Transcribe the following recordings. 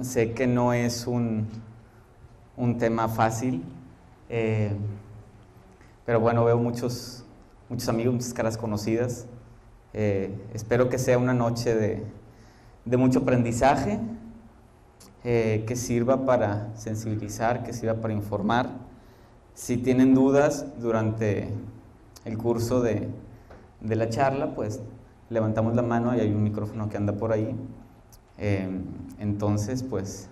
sé que no es un tema fácil, pero bueno, veo muchos amigos, muchas caras conocidas. Espero que sea una noche de mucho aprendizaje, que sirva para sensibilizar, que sirva para informar. Si tienen dudas durante el curso de la charla, pues levantamos la mano y hay un micrófono que anda por ahí. Entonces, pues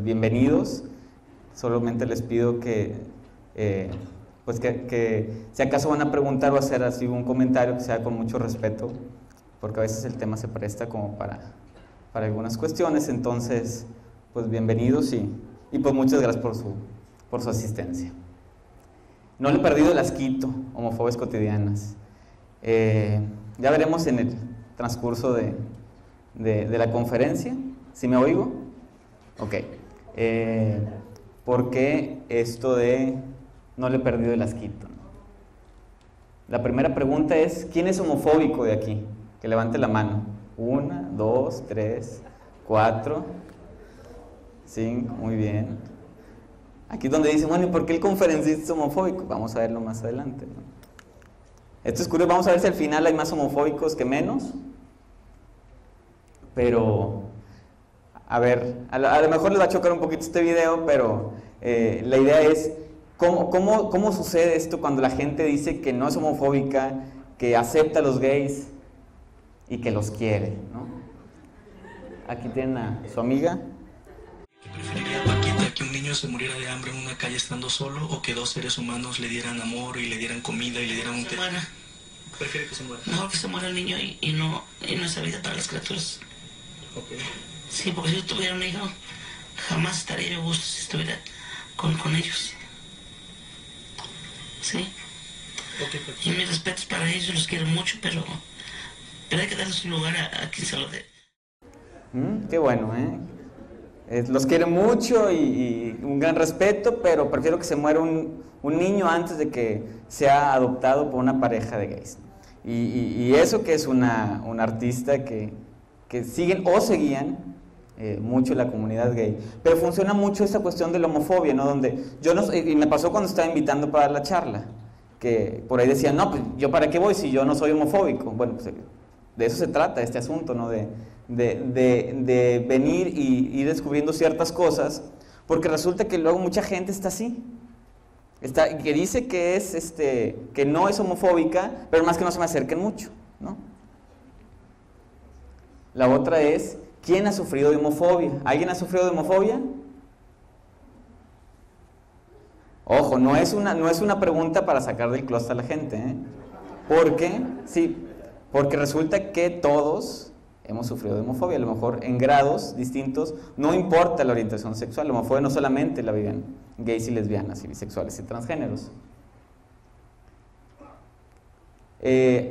bienvenidos. Solamente les pido que si acaso van a preguntar o hacer así un comentario, que sea con mucho respeto, porque a veces el tema se presta como para algunas cuestiones. Entonces, pues bienvenidos y pues muchas gracias por su asistencia. No le he perdido el asquito, Homofobias Cotidianas. Ya veremos en el transcurso de la conferencia. ¿Sí me oigo? Ok. ¿Por qué esto de no le he perdido el asquito? La primera pregunta es, ¿quién es homofóbico de aquí? Que levante la mano. 1, 2, 3, 4, 5, muy bien. Aquí es donde dicen, bueno, ¿y por qué el conferencista es homofóbico? Vamos a verlo más adelante, ¿no? Esto es curioso, vamos a ver si al final hay más homofóbicos que menos. Pero, a ver, a lo mejor les va a chocar un poquito este video, pero la idea es, ¿cómo sucede esto cuando la gente dice que no es homofóbica, que acepta a los gays y que los quiere, ¿no? Aquí tienen a su amiga. ¿Preferiría Paquita que un niño se muriera de hambre en una calle estando solo o que dos seres humanos le dieran amor y le dieran comida y le dieran un se muera? Prefiere que se muera. Mejor que se muera el niño y no esa vida para las criaturas. Ok. Sí, porque si yo tuviera un hijo, jamás estaría yo a gusto si estuviera con ellos. Sí. Ok, Y mis respetos para ellos, los quiero mucho, pero hay que darles un lugar a quien se lo dé. Qué bueno, los quiere mucho y un gran respeto, pero prefiero que se muera un niño antes de que sea adoptado por una pareja de gays. Y eso que es una artista que siguen o seguían mucho la comunidad gay. Pero funciona mucho esta cuestión de la homofobia, ¿no? Donde y me pasó cuando estaba invitando para la charla, que por ahí decían, no, pues yo para qué voy si yo no soy homofóbico. Bueno, pues de eso se trata este asunto, ¿no? De venir y ir descubriendo ciertas cosas, porque resulta que luego mucha gente está así, que dice que es que no es homofóbica, pero más que no se me acerquen mucho, ¿no? La otra es, ¿quién ha sufrido de homofobia? ¿Alguien ha sufrido de homofobia? Ojo, no es una pregunta para sacar del closet a la gente, porque resulta que todos hemos sufrido de homofobia, a lo mejor en grados distintos, no importa la orientación sexual. La homofobia no solamente la viven gays y lesbianas y bisexuales y transgéneros.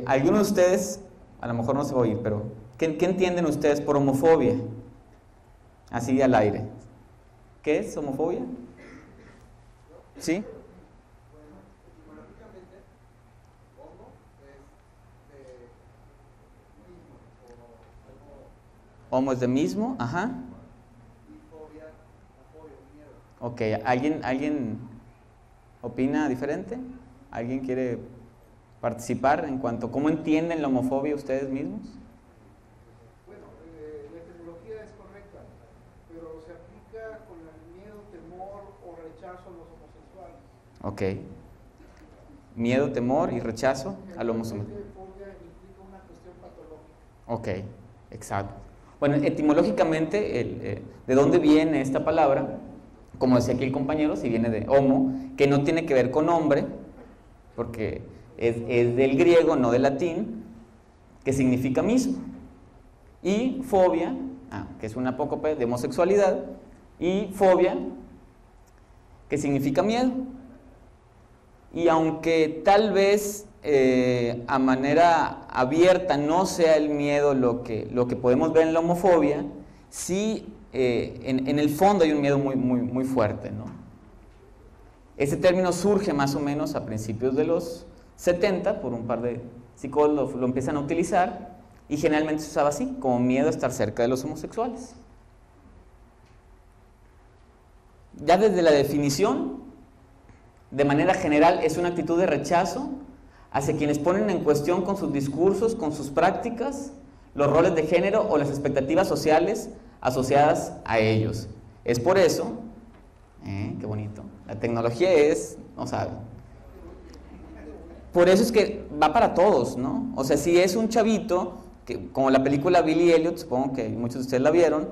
Algunos de ustedes, a lo mejor no se va a oír, pero ¿qué entienden ustedes por homofobia? Así al aire. ¿Qué es homofobia? ¿Sí? Homo es de mismo, ajá. Ok, ¿alguien opina diferente? ¿Alguien quiere participar en cuanto a cómo entienden la homofobia ustedes mismos? Bueno, la etimología es correcta, pero se aplica con el miedo, temor o rechazo a los homosexuales. Ok. Miedo, temor y rechazo a los homosexuales. Fobia implica una cuestión patológica. Ok, exacto. Bueno, etimológicamente, ¿de dónde viene esta palabra? Como decía aquí el compañero, si viene de homo, que no tiene que ver con hombre, porque es del griego, no del latín, que significa mismo. Y fobia, que es una apócope de homosexualidad, y fobia, que significa miedo. Y aunque tal vez a manera abierta no sea el miedo lo que podemos ver en la homofobia, sí en el fondo hay un miedo muy fuerte, ¿no? Ese término surge más o menos a principios de los 70, por un par de psicólogos lo empiezan a utilizar, y generalmente se usaba así, como miedo a estar cerca de los homosexuales. ya desde la definición, de manera general, es una actitud de rechazo hacia quienes ponen en cuestión con sus discursos, con sus prácticas, los roles de género o las expectativas sociales asociadas a ellos. Es por eso, qué bonito, la tecnología es, no sabe, por eso es que va para todos, ¿no? O sea, si es un chavito, que, como la película Billy Elliot, supongo que muchos de ustedes la vieron,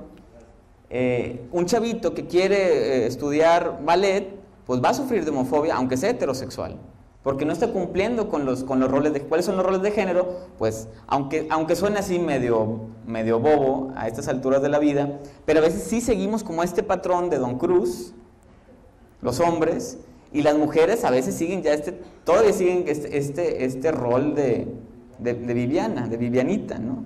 un chavito que quiere estudiar ballet, pues va a sufrir de homofobia, aunque sea heterosexual, porque no está cumpliendo con los roles de... ¿Cuáles son los roles de género? Pues, aunque suene así medio bobo a estas alturas de la vida, pero a veces sí seguimos como este patrón de Don Cruz, los hombres, y las mujeres a veces siguen ya todavía siguen este rol de Viviana, de Vivianita, ¿no?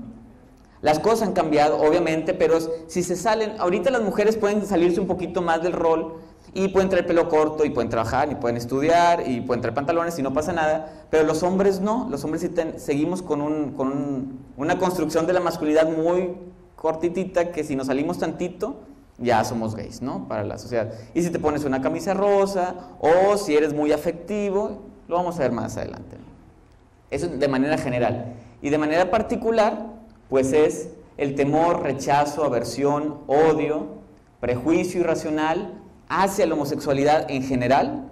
Las cosas han cambiado, obviamente, pero si se salen, ahorita las mujeres pueden salirse un poquito más del rol, y pueden traer pelo corto, y pueden trabajar, y pueden estudiar, y pueden traer pantalones, y no pasa nada, pero los hombres no, los hombres sí seguimos con una construcción de la masculinidad muy cortitita, que si nos salimos tantito, ya somos gays, ¿no? Para la sociedad. Y si te pones una camisa rosa, o si eres muy afectivo, lo vamos a ver más adelante. Eso de manera general. Y de manera particular, pues es el temor, rechazo, aversión, odio, prejuicio irracional hacia la homosexualidad en general,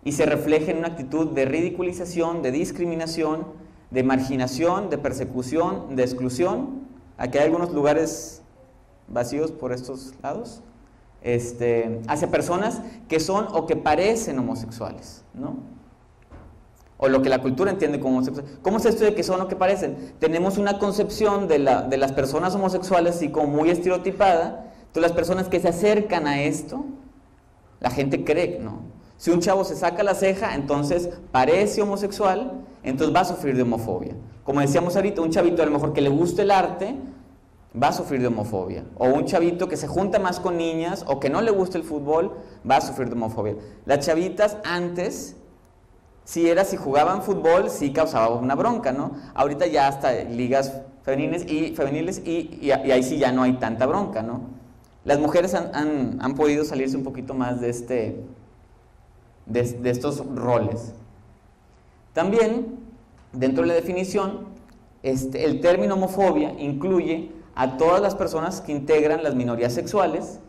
y se refleja en una actitud de ridiculización, de discriminación, de marginación, de persecución, de exclusión. Aquí hay algunos lugares vacíos por estos lados, hacia personas que son o que parecen homosexuales, ¿no? O lo que la cultura entiende como homosexual. ¿Cómo es esto de que son o que parecen? Tenemos una concepción de las personas homosexuales así como muy estereotipada. Entonces las personas que se acercan a esto, la gente cree, ¿no? Si un chavo se saca la ceja, entonces parece homosexual, entonces va a sufrir de homofobia. Como decíamos ahorita, un chavito a lo mejor que le guste el arte, va a sufrir de homofobia. O un chavito que se junta más con niñas, o que no le gusta el fútbol, va a sufrir de homofobia. Las chavitas antes, si jugaban fútbol, sí causaba una bronca, ¿no? Ahorita ya hasta ligas femeniles y ahí sí ya no hay tanta bronca, ¿no? Las mujeres han podido salirse un poquito más de estos roles. También, dentro de la definición, el término homofobia incluye a todas las personas que integran las minorías sexuales,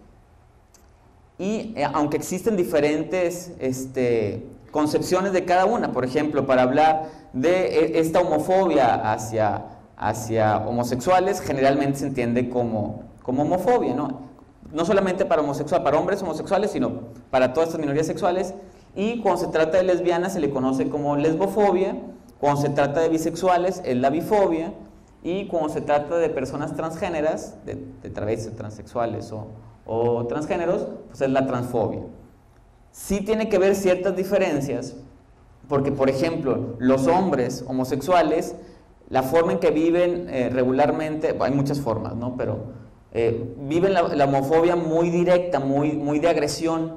y aunque existen diferentes concepciones de cada una, por ejemplo, para hablar de esta homofobia hacia homosexuales, generalmente se entiende como homofobia, ¿no? No solamente para hombres homosexuales, sino para todas estas minorías sexuales. Y cuando se trata de lesbianas se le conoce como lesbofobia, cuando se trata de bisexuales es la bifobia, y cuando se trata de personas transgéneras, de travestis, transexuales o transgéneros, pues es la transfobia. Sí tiene que haber ciertas diferencias, porque por ejemplo, los hombres homosexuales, la forma en que viven regularmente, hay muchas formas, ¿no? Pero viven la homofobia muy directa, muy de agresión.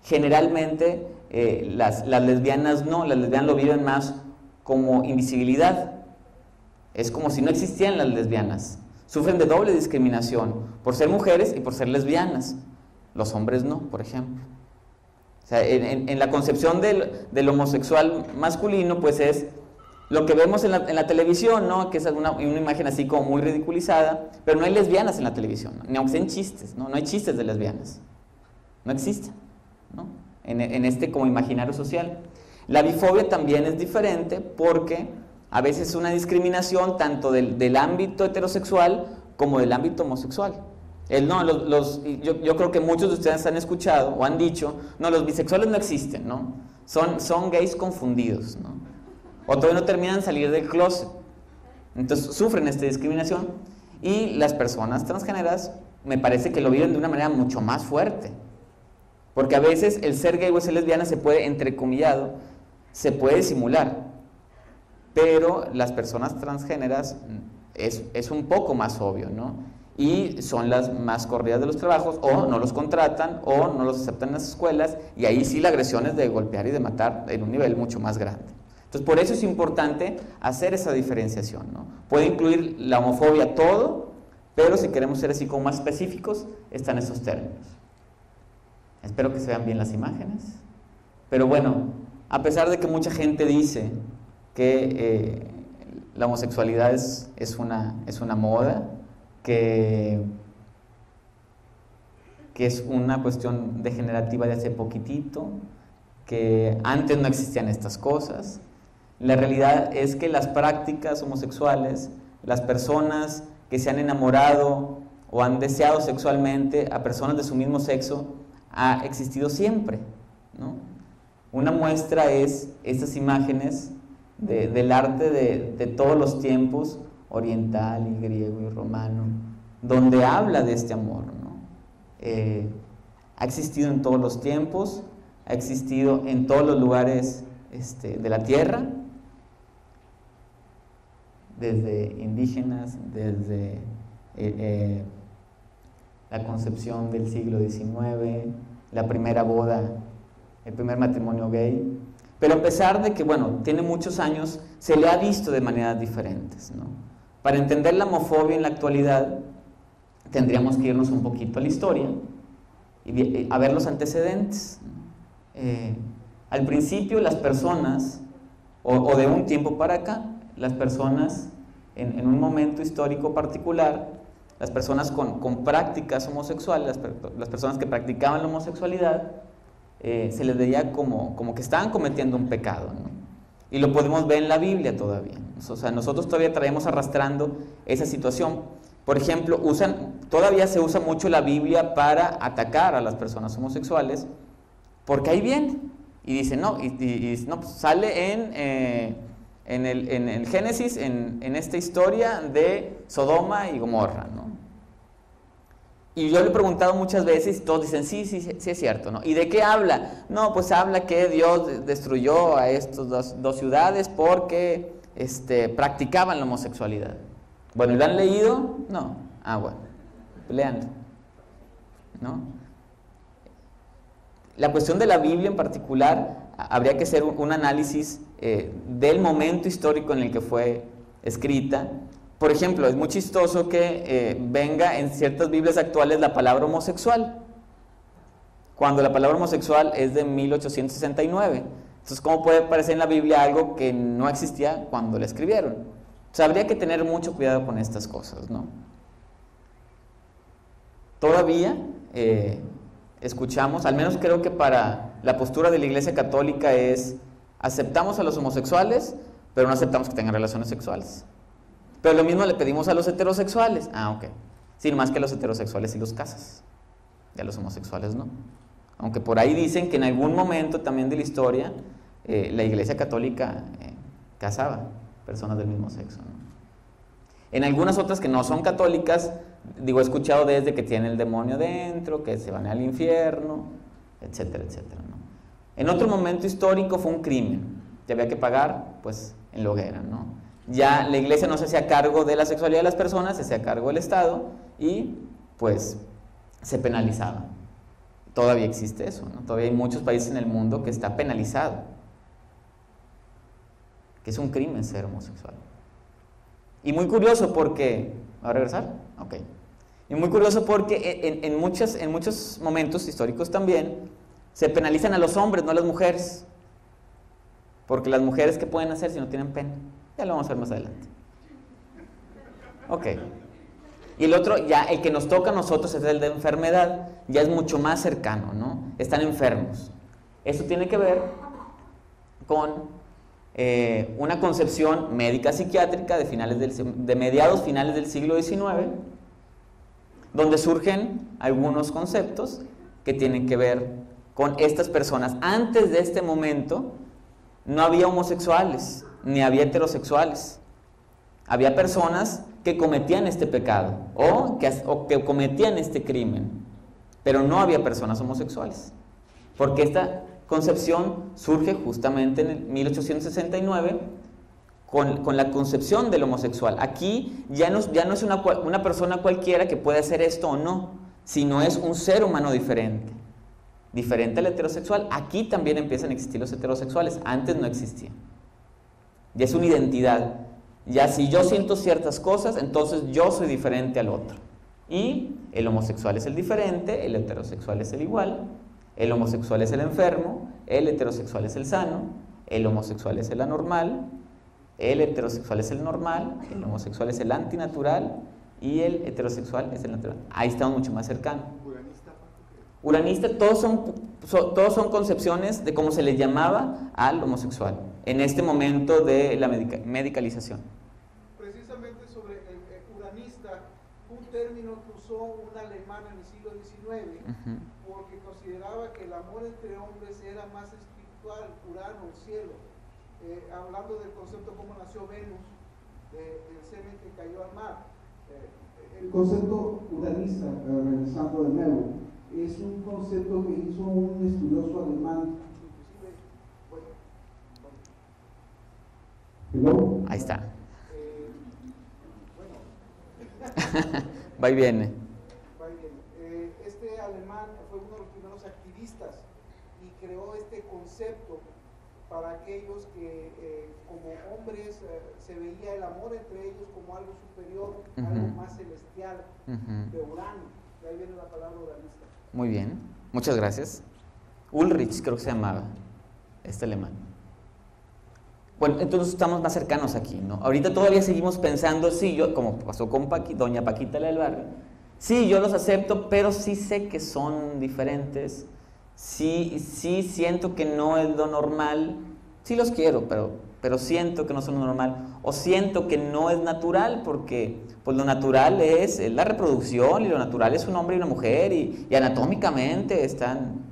Generalmente las lesbianas no, las lesbianas lo viven más como invisibilidad. Es como si no existieran las lesbianas. Sufren de doble discriminación, por ser mujeres y por ser lesbianas. Los hombres no, por ejemplo. O sea, en la concepción del homosexual masculino, pues es lo que vemos en la televisión, ¿no? Que es una imagen así como muy ridiculizada, pero no hay lesbianas en la televisión, ¿no? Ni aunque sean chistes, ¿no? No hay chistes de lesbianas, no existen, ¿no? En como imaginario social. La bifobia también es diferente porque a veces es una discriminación tanto del ámbito heterosexual como del ámbito homosexual. Yo creo que muchos de ustedes han escuchado o han dicho, no, los bisexuales no existen, ¿no? Son gays confundidos, ¿no? O todavía no terminan de salir del closet. Entonces sufren esta discriminación. Y las personas transgéneras me parece que lo viven de una manera mucho más fuerte. Porque a veces el ser gay o ser lesbiana se puede, entrecomillado, se puede simular. Pero las personas transgéneras es un poco más obvio, ¿no? Y son las más corridas de los trabajos, o no los contratan, o no los aceptan en las escuelas, y ahí sí la agresión es de golpear y de matar en un nivel mucho más grande. Entonces, por eso es importante hacer esa diferenciación, ¿no? Puede incluir la homofobia todo, pero si queremos ser así como más específicos, están esos términos. Espero que se vean bien las imágenes. Pero bueno, a pesar de que mucha gente dice que la homosexualidad es una moda, que es una cuestión degenerativa de hace poquitito, que antes no existían estas cosas. La realidad es que las prácticas homosexuales, las personas que se han enamorado o han deseado sexualmente a personas de su mismo sexo, ha existido siempre, ¿no? Una muestra es estas imágenes del arte de todos los tiempos, oriental y griego y romano, donde habla de este amor, ¿no? Ha existido en todos los tiempos, ha existido en todos los lugares de la tierra, desde indígenas, desde la concepción del siglo XIX, la primera boda, el primer matrimonio gay. Pero a pesar de que, bueno, tiene muchos años, se le ha visto de maneras diferentes, ¿no? Para entender la homofobia en la actualidad, tendríamos que irnos un poquito a la historia y a ver los antecedentes. Al principio las personas, o de un tiempo para acá, las personas en un momento histórico particular, las personas con prácticas homosexuales, las personas que practicaban la homosexualidad, se les veía como que estaban cometiendo un pecado, ¿no? Y lo podemos ver en la Biblia todavía. O sea, nosotros todavía traemos arrastrando esa situación. Por ejemplo, todavía se usa mucho la Biblia para atacar a las personas homosexuales, porque ahí viene. Y dice, no, no, pues sale en el Génesis, en esta historia de Sodoma y Gomorra, ¿no? Y yo le he preguntado muchas veces y todos dicen, sí es cierto, ¿no? ¿Y de qué habla? No, pues habla que Dios destruyó a estas dos ciudades porque practicaban la homosexualidad. Bueno, ¿y lo han leído? No. Ah, bueno, leanlo, ¿no? La cuestión de la Biblia en particular, habría que hacer un análisis del momento histórico en el que fue escrita. Por ejemplo, es muy chistoso que venga en ciertas Biblias actuales la palabra homosexual, cuando la palabra homosexual es de 1869. Entonces, ¿cómo puede aparecer en la Biblia algo que no existía cuando la escribieron? O sea, habría que tener mucho cuidado con estas cosas, ¿no? Todavía escuchamos, al menos creo que para la postura de la Iglesia Católica es, aceptamos a los homosexuales, pero no aceptamos que tengan relaciones sexuales. Pero lo mismo le pedimos a los heterosexuales. Ah, ok. Sin más que a los heterosexuales sí los casas, y a los homosexuales no. Aunque por ahí dicen que en algún momento también de la historia la Iglesia Católica casaba personas del mismo sexo, ¿no? En algunas otras que no son católicas, digo, he escuchado desde que tienen el demonio dentro, que se van al infierno, etcétera, etcétera, ¿no? En otro momento histórico fue un crimen, y había que pagar, pues, en la hoguera, ¿no? Ya la Iglesia no se hacía cargo de la sexualidad de las personas, se hacía cargo del Estado y pues se penalizaba. Todavía existe eso, ¿no? Todavía hay muchos países en el mundo que está penalizado, que es un crimen ser homosexual. Y muy curioso porque... ¿Va a regresar? Ok. Y muy curioso porque en muchos momentos históricos también se penalizan a los hombres, no a las mujeres. Porque las mujeres, ¿qué pueden hacer si no tienen pene? Ya lo vamos a ver más adelante. Ok. Y el otro, ya el que nos toca a nosotros es el de enfermedad. Ya es mucho más cercano, ¿no? Están enfermos. Esto tiene que ver con una concepción médica psiquiátrica de mediados finales del siglo XIX, donde surgen algunos conceptos que tienen que ver con estas personas. Antes de este momento no había homosexuales, ni había heterosexuales. Había personas que cometían este pecado o que cometían este crimen, pero no había personas homosexuales, porque esta concepción surge justamente en el 1869 con la concepción del homosexual. Aquí ya no es una persona cualquiera que puede hacer esto o no, sino es un ser humano diferente al heterosexual. Aquí también empiezan a existir los heterosexuales, antes no existían. Ya es una identidad. Ya si yo siento ciertas cosas, entonces yo soy diferente al otro. Y el homosexual es el diferente, el heterosexual es el igual. El homosexual es el enfermo, el heterosexual es el sano, el homosexual es el anormal, el heterosexual es el normal, el homosexual es el antinatural y el heterosexual es el natural. Ahí estamos mucho más cercanos. Uranista, todos son concepciones de cómo se le llamaba al homosexual en este momento de la medicalización. Precisamente sobre el uranista, un término que usó un alemán en el siglo XIX, porque consideraba que el amor entre hombres era más espiritual, Urano, el cielo, hablando del concepto cómo nació Venus, del semen que cayó al mar. El concepto uranista, regresando de nuevo, es un concepto que hizo un estudioso alemán, inclusive, Hello. Ahí está. Va y viene. Este alemán fue uno de los primeros activistas y creó este concepto para aquellos que como hombres se veía el amor entre ellos como algo superior, algo más celestial, de Urano. De ahí viene la palabra uranista. Muy bien, muchas gracias. Ulrich creo que se llamaba, este alemán. Bueno, entonces estamos más cercanos aquí, ¿no? Ahorita todavía seguimos pensando, sí, yo, como pasó con doña Paquita la del barrio, sí, yo los acepto, pero sí sé que son diferentes, sí siento que no es lo normal, sí los quiero, pero siento que no son lo normal, o siento que no es natural, porque pues lo natural es la reproducción, y lo natural es un hombre y una mujer, y anatómicamente están...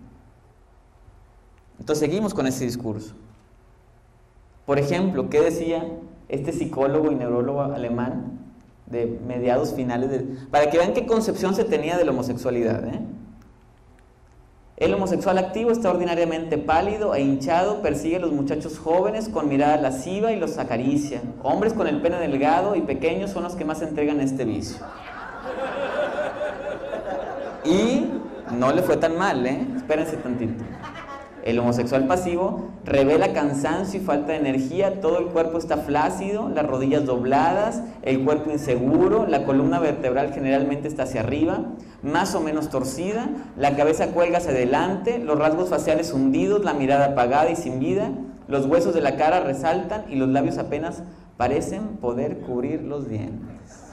Entonces seguimos con ese discurso. Por ejemplo, ¿qué decía este psicólogo y neurólogo alemán de mediados finales de... Para que vean qué concepción se tenía de la homosexualidad, El homosexual activo está ordinariamente pálido e hinchado, persigue a los muchachos jóvenes con mirada lasciva y los acaricia. Hombres con el pene delgado y pequeño son los que más se entregan a este vicio. Y no le fue tan mal, Espérense tantito. El homosexual pasivo revela cansancio y falta de energía, todo el cuerpo está flácido, las rodillas dobladas, el cuerpo inseguro, la columna vertebral generalmente está hacia arriba, más o menos torcida, la cabeza cuelga hacia adelante, los rasgos faciales hundidos, la mirada apagada y sin vida, los huesos de la cara resaltan y los labios apenas parecen poder cubrir los dientes.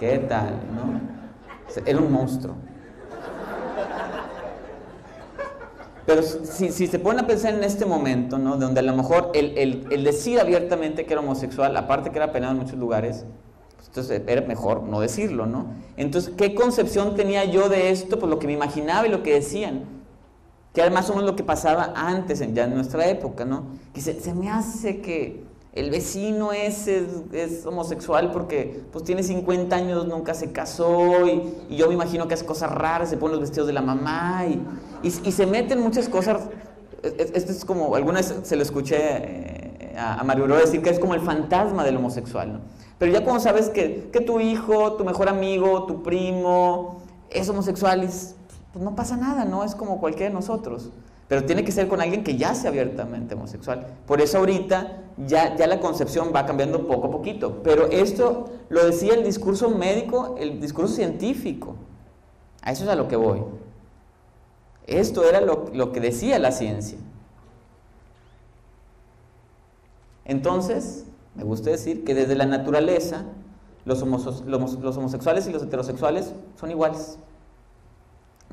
¿Qué tal, no? Era un monstruo. Pero si se ponen a pensar en este momento, ¿no? Donde a lo mejor el decir abiertamente que era homosexual, aparte que era penado en muchos lugares, pues entonces era mejor no decirlo, ¿no? Entonces, ¿qué concepción tenía yo de esto? Pues lo que me imaginaba y lo que decían, que era más o menos lo que pasaba antes, ya en nuestra época, ¿no? Que se me hace que el vecino ese es homosexual porque pues tiene 50 años, nunca se casó y yo me imagino que hace cosas raras, se pone los vestidos de la mamá y se meten muchas cosas. Esto es como, alguna vez se lo escuché a Mario Oro decir que es como el fantasma del homosexual, ¿no? Pero ya cuando sabes que tu hijo, tu mejor amigo, tu primo es homosexual, pues no pasa nada, ¿no? Es como cualquiera de nosotros. Pero tiene que ser con alguien que ya sea abiertamente homosexual. Por eso ahorita ya la concepción va cambiando poco a poquito. Pero esto lo decía el discurso médico, el discurso científico. A eso es a lo que voy. Esto era lo que decía la ciencia. Entonces, me gusta decir que desde la naturaleza los homosexuales y los heterosexuales son iguales.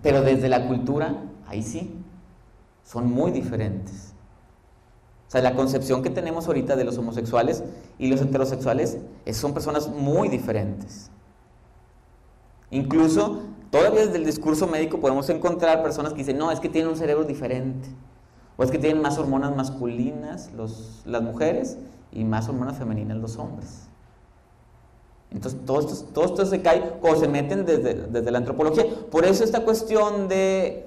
Pero desde la cultura, ahí sí, son muy diferentes. O sea, la concepción que tenemos ahorita de los homosexuales y los heterosexuales son personas muy diferentes. Incluso, todavía desde el discurso médico podemos encontrar personas que dicen, no, es que tienen un cerebro diferente, o es que tienen más hormonas masculinas las mujeres y más hormonas femeninas los hombres. Entonces, todo esto se cae o se meten desde la antropología. Por eso esta cuestión de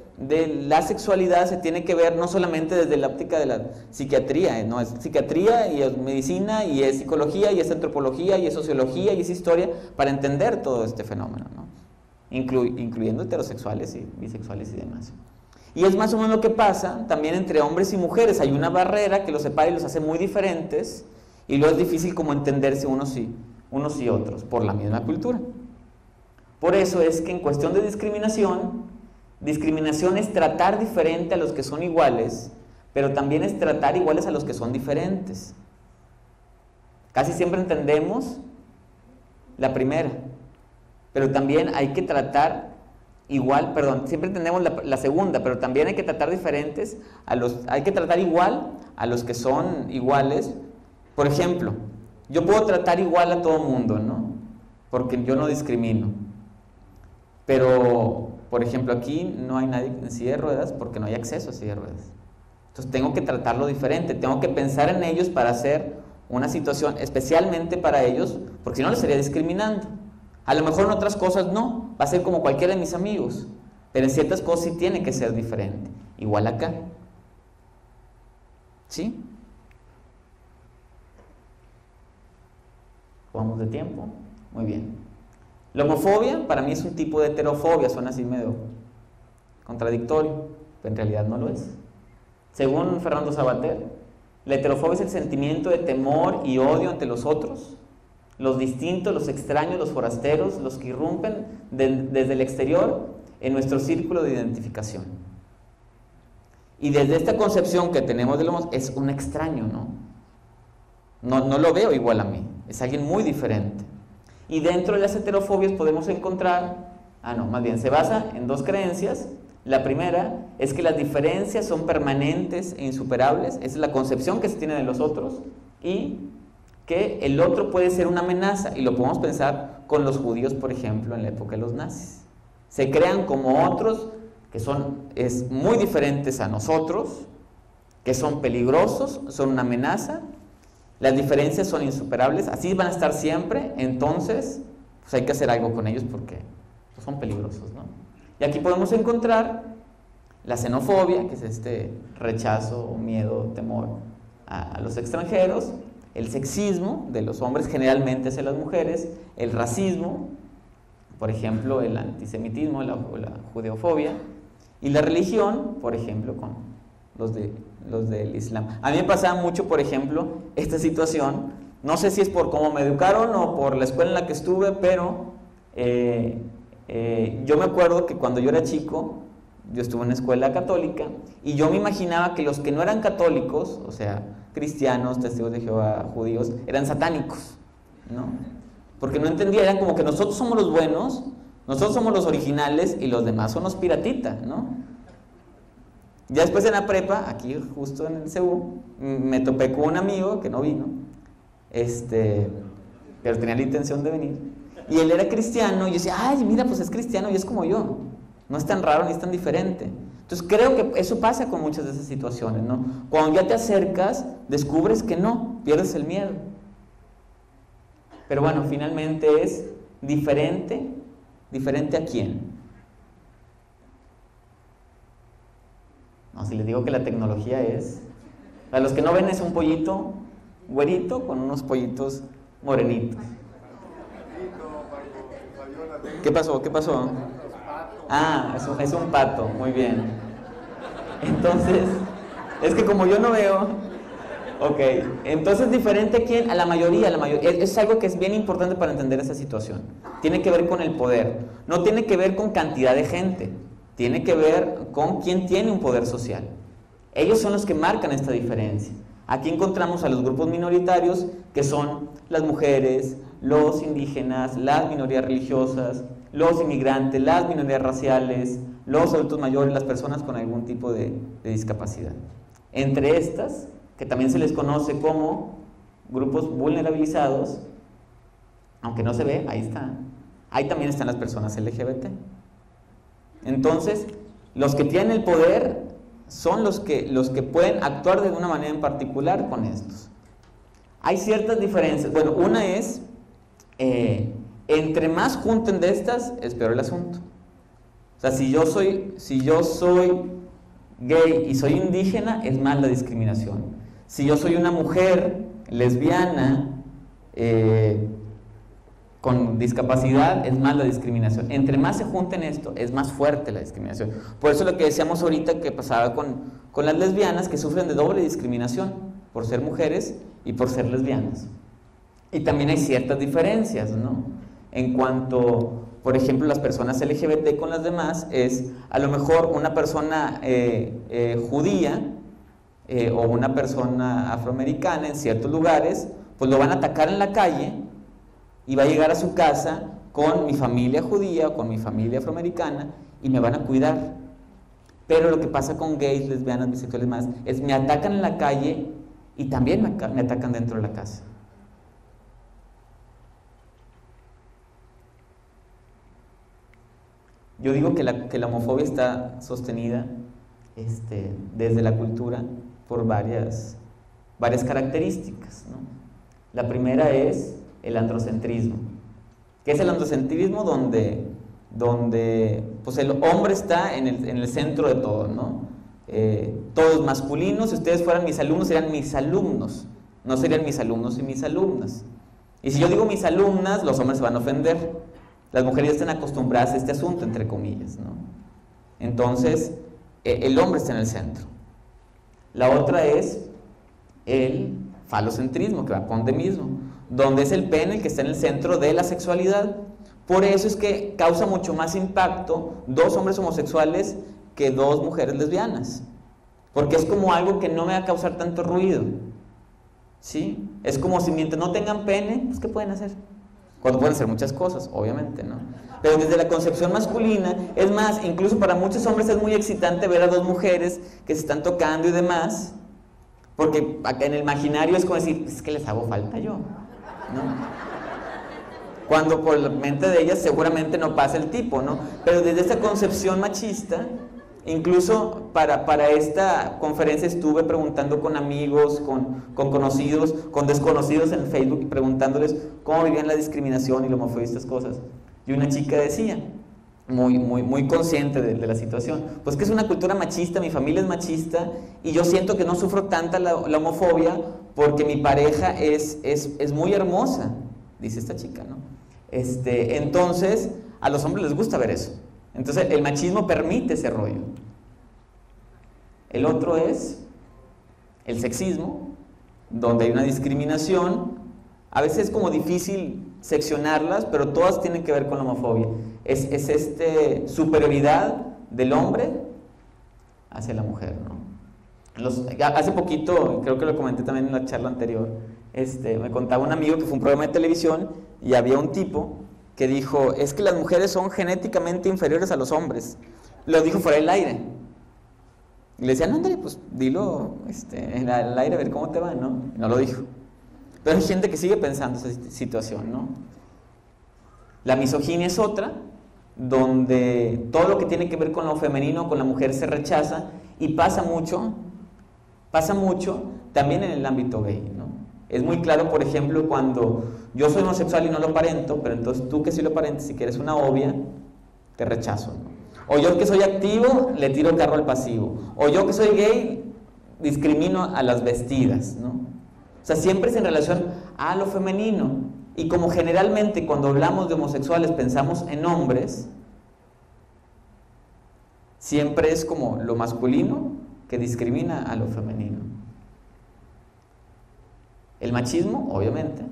la sexualidad se tiene que ver no solamente desde la óptica de la psiquiatría, ¿no? Es psiquiatría y es medicina y es psicología y es antropología y es sociología y es historia para entender todo este fenómeno, ¿no? Incluyendo heterosexuales y bisexuales y demás. Y es más o menos lo que pasa también entre hombres y mujeres. Hay una barrera que los separa y los hace muy diferentes y luego es difícil como entenderse unos y otros por la misma cultura. Por eso es que en cuestión de discriminación Discriminación es tratar diferente a los que son iguales, pero también es tratar iguales a los que son diferentes. Casi siempre entendemos la primera, pero también hay que tratar igual, perdón, siempre entendemos la segunda, pero también hay que tratar diferentes hay que tratar igual a los que son iguales. Por ejemplo, yo puedo tratar igual a todo el mundo, ¿no? Porque yo no discrimino. Pero, por ejemplo, aquí no hay nadie en silla de ruedas porque no hay acceso a silla de ruedas. Entonces tengo que tratarlo diferente, tengo que pensar en ellos para hacer una situación especialmente para ellos, porque si no les estaría discriminando. A lo mejor en otras cosas no, va a ser como cualquiera de mis amigos, pero en ciertas cosas sí tiene que ser diferente. Igual acá. ¿Sí? ¿Vamos de tiempo? Muy bien. La homofobia para mí es un tipo de heterofobia, suena así medio contradictorio, pero en realidad no lo es. Según Fernando Sabater, la heterofobia es el sentimiento de temor y odio ante los otros, los distintos, los extraños, los forasteros, los que irrumpen desde el exterior en nuestro círculo de identificación. Y desde esta concepción que tenemos del homosexual, es un extraño, no lo veo igual a mí, es alguien muy diferente. Y dentro de las heterofobias podemos encontrar, más bien se basa en dos creencias. La primera es que las diferencias son permanentes e insuperables, esa es la concepción que se tiene de los otros, y que el otro puede ser una amenaza, y lo podemos pensar con los judíos, por ejemplo, en la época de los nazis. Se crean como otros que son muy diferentes a nosotros, que son peligrosos, son una amenaza, las diferencias son insuperables, así van a estar siempre, entonces pues hay que hacer algo con ellos porque pues, son peligrosos, ¿no? Y aquí podemos encontrar la xenofobia, que es este rechazo, miedo, temor a los extranjeros, el sexismo de los hombres generalmente hacia las mujeres, el racismo, por ejemplo, el antisemitismo, la judeofobia, y la religión, por ejemplo, con los del Islam. A mí me pasaba mucho, por ejemplo, esta situación, no sé si es por cómo me educaron o por la escuela en la que estuve, pero yo me acuerdo que cuando yo era chico, yo estuve en una escuela católica, y yo me imaginaba que los que no eran católicos, o sea, cristianos, testigos de Jehová, judíos, eran satánicos, ¿no? Porque no entendía, eran como que nosotros somos los buenos, nosotros somos los originales y los demás son los piratitas, ¿no? Ya después en la prepa, aquí justo en el CEU, me topé con un amigo que no vino, pero tenía la intención de venir, y él era cristiano, y yo decía, ay, mira, pues es cristiano y es como yo, no es tan raro ni es tan diferente. Entonces creo que eso pasa con muchas de esas situaciones, ¿no? Cuando ya te acercas, descubres que no, pierdes el miedo. Pero bueno, finalmente es diferente. ¿Diferente a quién? No, si les digo que la tecnología es... Para los que no ven, es un pollito güerito con unos pollitos morenitos. ¿Qué pasó? ¿Qué pasó? Ah, es un pato, muy bien. Entonces, es que como yo no veo... Ok, entonces diferente a quién, a la mayoría. Es algo que es bien importante para entender esa situación. Tiene que ver con el poder, no tiene que ver con cantidad de gente, tiene que ver con quién tiene un poder social. Ellos son los que marcan esta diferencia. Aquí encontramos a los grupos minoritarios, que son las mujeres, los indígenas, las minorías religiosas, los inmigrantes, las minorías raciales, los adultos mayores, las personas con algún tipo de discapacidad. Entre estas, que también se les conoce como grupos vulnerabilizados, aunque no se ve, ahí está. Ahí también están las personas LGBT. Entonces, los que tienen el poder son los que pueden actuar de una manera en particular con estos. Hay ciertas diferencias. Bueno, una es, entre más junten de estas, es peor el asunto. O sea, si yo soy gay y soy indígena, es más la discriminación. Si yo soy una mujer lesbiana con discapacidad, es más la discriminación. Entre más se junten esto, es más fuerte la discriminación. Por eso lo que decíamos ahorita que pasaba con las lesbianas, que sufren de doble discriminación, por ser mujeres y por ser lesbianas. Y también hay ciertas diferencias, ¿no? En cuanto, por ejemplo, las personas LGBT con las demás es a lo mejor una persona judía o una persona afroamericana en ciertos lugares, pues lo van a atacar en la calle y va a llegar a su casa con mi familia judía o con mi familia afroamericana y me van a cuidar. Pero lo que pasa con gays, lesbianas, bisexuales más, es me atacan en la calle y también me atacan dentro de la casa. Yo digo que la homofobia está sostenida desde la cultura por varias características, ¿no? La primera es el androcentrismo. ¿Qué es el androcentrismo? Donde pues el hombre está en el centro de todo, ¿no? Todo es masculino. Si ustedes fueran mis alumnos, serían mis alumnos, no serían mis alumnos y mis alumnas. Y si yo digo mis alumnas, los hombres se van a ofender. Las mujeres ya están acostumbradas a este asunto, entre comillas, ¿no? Entonces, el hombre está en el centro. La otra es el falocentrismo, que va con de mismo, donde es el pene el que está en el centro de la sexualidad. Por eso es que causa mucho más impacto 2 hombres homosexuales que 2 mujeres lesbianas, porque es como algo que no me va a causar tanto ruido, ¿sí? Es como si mientras no tengan pene, pues ¿qué pueden hacer? Cuando pueden hacer muchas cosas, obviamente, ¿no? Pero desde la concepción masculina, es más, incluso para muchos hombres es muy excitante ver a 2 mujeres que se están tocando y demás, porque en el imaginario es como decir, es que les hago falta yo, ¿no? Cuando por la mente de ellas seguramente no pasa el tipo, ¿no? Pero desde esta concepción machista, incluso para esta conferencia estuve preguntando con amigos, con conocidos, con desconocidos en Facebook, preguntándoles cómo vivían la discriminación y la homofobia y estas cosas. Y una chica decía, muy consciente de la situación, pues que es una cultura machista, mi familia es machista y yo siento que no sufro tanta la homofobia porque mi pareja es muy hermosa, dice esta chica, ¿no? Entonces, a los hombres les gusta ver eso. Entonces, el machismo permite ese rollo. El otro es el sexismo, donde hay una discriminación. A veces es como difícil seccionarlas, pero todas tienen que ver con la homofobia. Es superioridad del hombre hacia la mujer, ¿no? Hace poquito, creo que lo comenté también en la charla anterior, me contaba un amigo que fue a un programa de televisión y había un tipo que dijo, es que las mujeres son genéticamente inferiores a los hombres. Lo dijo fuera del aire. Y le decían, ándale, pues dilo en el aire a ver cómo te va, ¿no? Y no lo dijo. Pero hay gente que sigue pensando esa situación, ¿no? La misoginia es otra, donde todo lo que tiene que ver con lo femenino, con la mujer se rechaza y pasa mucho también en el ámbito gay, ¿no? Es muy claro, por ejemplo, cuando yo soy homosexual y no lo aparento, pero entonces tú que sí lo aparentes, si quieres una obvia, te rechazo, ¿no? O yo que soy activo, le tiro el carro al pasivo. O yo que soy gay, discrimino a las vestidas, ¿no? O sea, siempre es en relación a lo femenino. Y como generalmente cuando hablamos de homosexuales pensamos en hombres, siempre es como lo masculino que discrimina a lo femenino. El machismo, obviamente,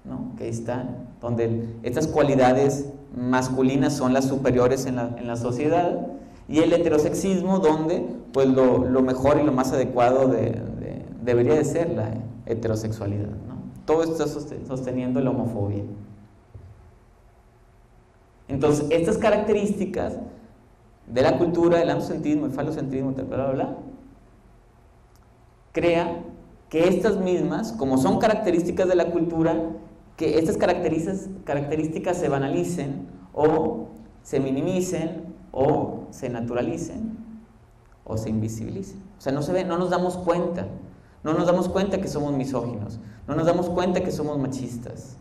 ¿no? Que ahí está, donde estas cualidades masculinas son las superiores en la sociedad, y el heterosexismo, donde pues lo mejor y lo más adecuado debería de ser la heterosexualidad, ¿no? Todo esto está sosteniendo la homofobia. Entonces, estas características de la cultura, el androcentrismo, el falocentrismo, bla, bla, bla, crea que estas mismas, como son características de la cultura, que estas características se banalicen o se minimicen o se naturalicen o se invisibilicen. O sea, no se ve, no nos damos cuenta. No nos damos cuenta que somos misóginos. No nos damos cuenta que somos machistas.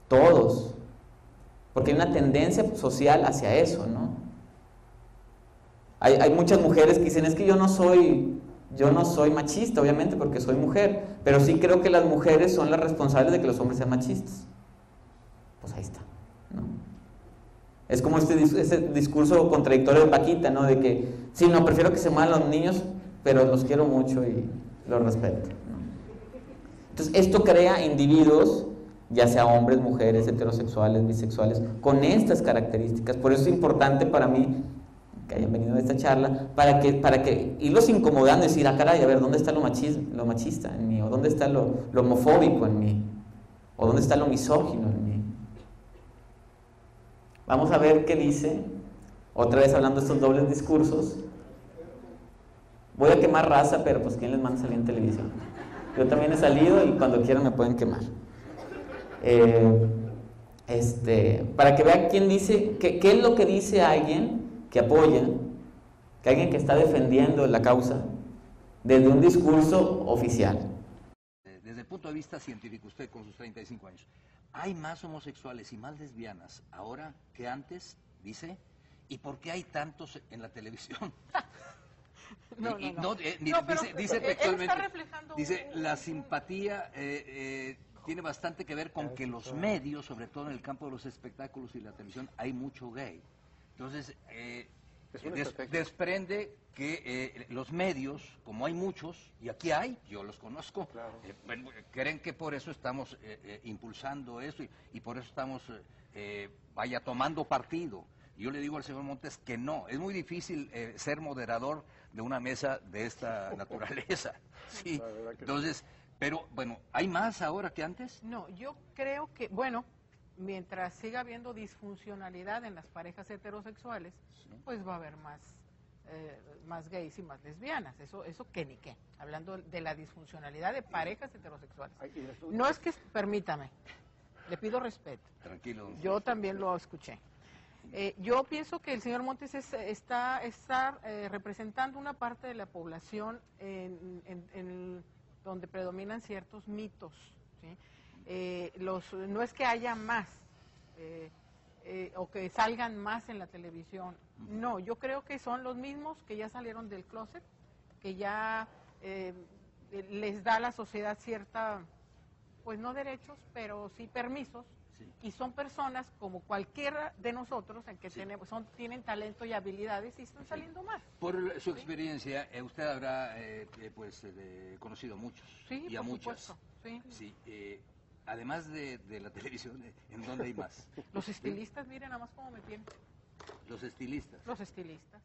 Todos. Porque hay una tendencia social hacia eso, ¿no? Hay muchas mujeres que dicen, es que yo no soy machista, obviamente, porque soy mujer, pero sí creo que las mujeres son las responsables de que los hombres sean machistas. Pues ahí está, ¿no? Es como ese discurso contradictorio de Paquita, ¿no? De que, sí, no, prefiero que se mueran los niños, pero los quiero mucho y los respeto, ¿no? Entonces, esto crea individuos ya sea hombres, mujeres, heterosexuales, bisexuales, con estas características. Por eso es importante para mí que hayan venido a esta charla, para que irlos incomodando y decir, ah, caray, a ver, ¿dónde está lo machista en mí? ¿O dónde está lo homofóbico en mí? ¿O dónde está lo misógino en mí? Vamos a ver qué dice, otra vez hablando de estos dobles discursos. Voy a quemar raza, pero pues ¿quién les manda a salir en televisión? Yo también he salido y cuando quieran me pueden quemar. Para que vean quién dice, qué es lo que dice alguien que apoya, que alguien que está defendiendo la causa desde un discurso oficial. Desde el punto de vista científico, usted con sus 35 años, ¿hay más homosexuales y más lesbianas ahora que antes, dice? ¿Y por qué hay tantos en la televisión? No, Dice textualmente, dice, la simpatía tiene bastante que ver con que los medios, sobre todo en el campo de los espectáculos y la televisión, hay mucho gay. Entonces, desprende que los medios, como hay muchos, y aquí hay, yo los conozco, claro, creen que por eso estamos impulsando eso y por eso estamos, tomando partido. Yo le digo al señor Montes que no, es muy difícil ser moderador de una mesa de esta naturaleza. Sí, entonces, pero bueno, ¿hay más ahora que antes? No, yo creo que, bueno, mientras siga habiendo disfuncionalidad en las parejas heterosexuales, sí, pues va a haber más gays y más lesbianas, eso que ni qué, hablando de la disfuncionalidad de parejas heterosexuales. No es que, permítame, le pido respeto. Tranquilo. Yo también lo escuché. Yo pienso que el señor Montes está representando una parte de la población donde predominan ciertos mitos, ¿sí? No es que haya más o que salgan más en la televisión, no, yo creo que son los mismos que ya salieron del closet, que ya les da a la sociedad cierta, pues no derechos, pero sí permisos. Sí. Y son personas como cualquiera de nosotros en que sí, tienen talento y habilidades y están saliendo más. Por su experiencia, usted habrá conocido muchos, sí, y a muchas. Supuesto, sí. Sí, además de la televisión, ¿en dónde hay más? Los estilistas, miren nada más cómo me tienen. Los estilistas. Los estilistas.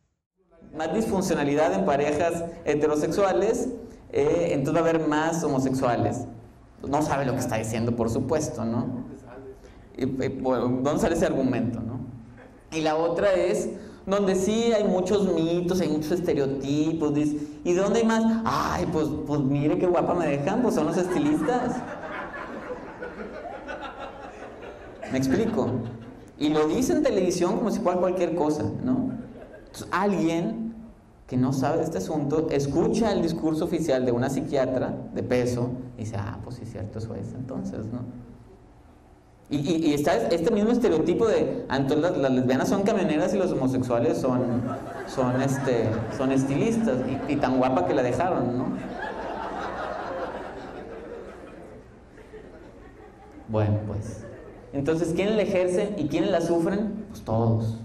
Más disfuncionalidad en parejas heterosexuales, entonces va a haber más homosexuales. No sabe lo que está diciendo, por supuesto, ¿no? ¿Dónde sale ese argumento, no? Y la otra es donde sí hay muchos mitos, hay muchos estereotipos. ¿Y de dónde hay más? Ay, pues mire qué guapa me dejan, pues son los estilistas. ¿Me explico? Y lo dice en televisión como si fuera cualquier cosa, ¿no? Entonces, alguien que no sabe de este asunto escucha el discurso oficial de una psiquiatra de peso y dice, ah, pues sí es cierto, eso es entonces, ¿no? Y está este mismo estereotipo de, entonces las lesbianas son camioneras y los homosexuales son estilistas, y tan guapa que la dejaron, ¿no? Bueno, pues, entonces, ¿quiénes la ejercen y quiénes la sufren? Pues todos.